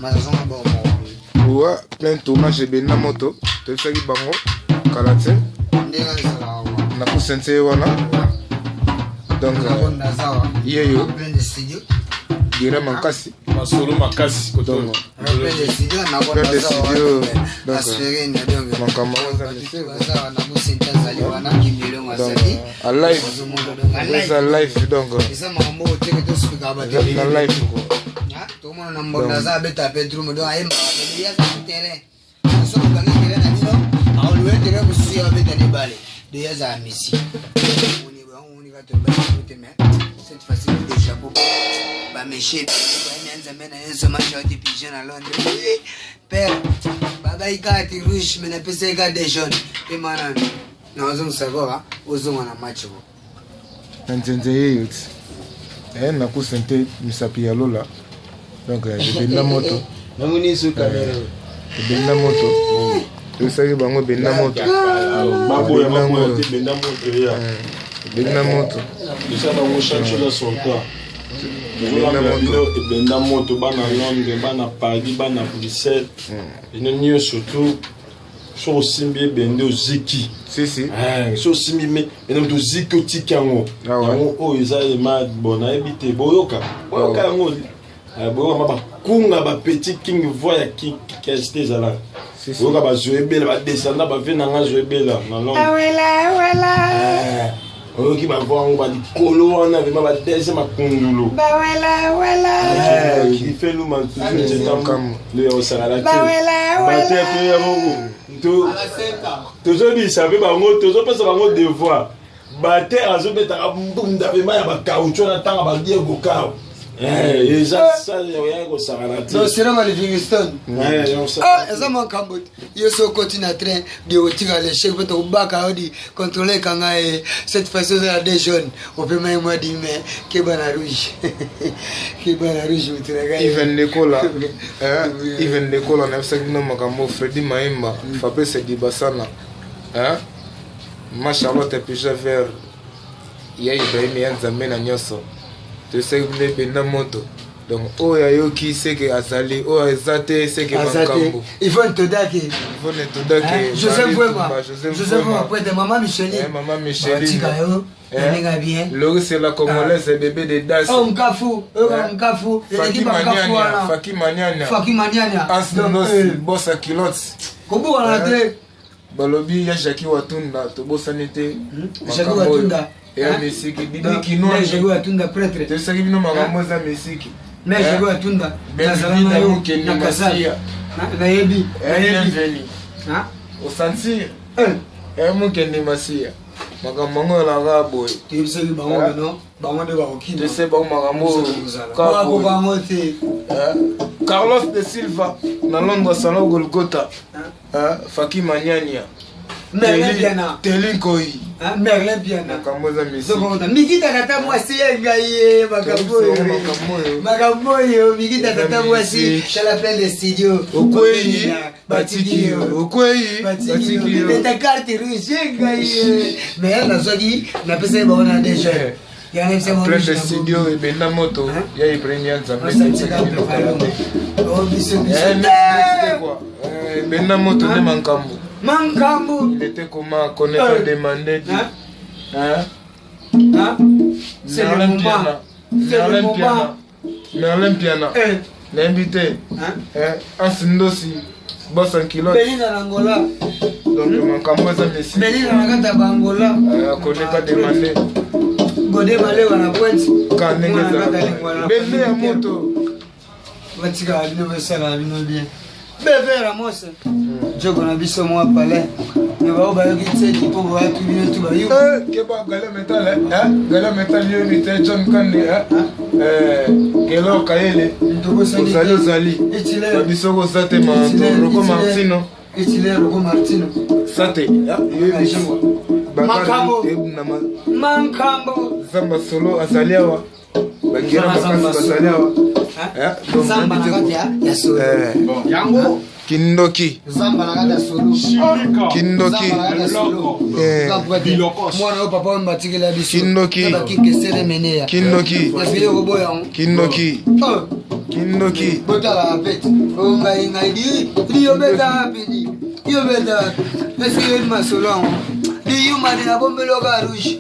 Ouais, plein tournage et bien la moto. Tu sais qui bango, Kalate. Na kusense wana. Donc, yo. Gira makasi. Masolo makasi kotongo. Plein de studio. Donc, makama a live. C'est un live donc. C'est un live quoi. Tout le monde a un bon hasard, mais tu as fait tout le monde. Il y a un terrain. Nous sommes dans le terrain. On lui a dit que vous avez des balles. Il y a un messie. On y va te battre. Cette fois-ci, des chapeaux. Bah, mes chefs, ils amènent un match à des pigeons à Londres. Père, Baba, il a été riche, mais il a fait des jeunes. Et maintenant, nous allons savoir, nous allons un match. Na kusente misapi ya lola. Donc, benda moto. Namuni su kamera. Benda moto. Tu sais bango benda moto. Babo ya bango benda moto ya. Benda moto. Isa bango chancho la sonta. Benda moto bana Londres, bana Paris, bana Bruxelles. Ino surtout so simbi bende oziki. Si. So simbi me eno to ziki otikango. Yango o ezali ma bona ebite boyoka. Boyoka yango. Boyoka maba kunga ba petit king voya ki keste zala. Boyoka ba zoebela ba descendre ba vena nga zoebela na long. Wala. Oyoki ba voango ba likolo wana vema ba dese makungulu. Wala. Qui fait nous man toujours jetam le osala la. Ba te pe ya mongo. Toujours dit ça veut bango toujours penser bango devoir bater azobeta bunda vema ya ba caoutchouc na tanga ba diego kao ça ya ko saranati non c'est normal Livingstone ça mon Cambodge yo so continue à train de otiga les chefs pour baka odi contrôler kanga cette façon là des jeunes on peut même moi dire mais que bana rouge even de kola na sekino makambo Freddy Maimba Fabrice Dibasana ma Charlotte Picha vers ya Ibrahim Yanzambe na nyoso tu sais que benda moto donc oya yoki seke azali oya ezate seke makambo il faut te dake Joseph Vraiment après de maman Micheline bien Lori c'est la congolaise bébé de Das Mkafu Faki Maniana Asnosi bossa kilots kobu wana te balobi ya Jackie Watunda to bossa nete Jackie Watunda ya misiki Didi Kinwa Jackie Watunda prêtre te saki bino makambo za misiki mais Jackie Watunda Nazalana yo kende masia na yebi veni osansi mukende masia makambo la rabo tu sais bango no bango de bakokina tu sais bango makambo kako bango te Carlos de Silva na Londres salon Golgotha Faki Maniania Merlin Koi Merlin Piana Kamoza Messi Mikita tata mwasi ngai makamboyo Mikita tata mwasi chala plein de studio Okweyi Batikio ta carte rouge ngai mais na zogi na pesa ba ona déjà plein de studio et benda moto ya Ibrahim Yanzambe benda moto de Mankambo il était comment connaître demandé c'est le moment Merlin Piana l'invité Ansindosi boss en kilo Belinda Angola donc Mankambo ça Messi Belinda nakata Angola connaître demandé Godé malé wana pointe quand bende ya moto vatika bino besala bino bien bebe Ramos jogo na biso mo palais ne ba ba yoki tseki po ba tu bino tu ba yo ke ba gala metal yo ni te John Kande kelo kayele ndobo zali ba biso ko sate ma Rocco Martino sate Mankambo Zamba solo azaliawa bagira makasi bazaliawa Zamba nakati ya solo yango Kindoki Zamba nakati solo Kindoki mwana papa mbatikela biso Kindoki kikesere menea Kindoki Kindoki. Bota la pete. Oh ngai di yo beta happy. Yo beta. Est-ce que il m'a solo? Di yo m'a dit la bombe lo garouche.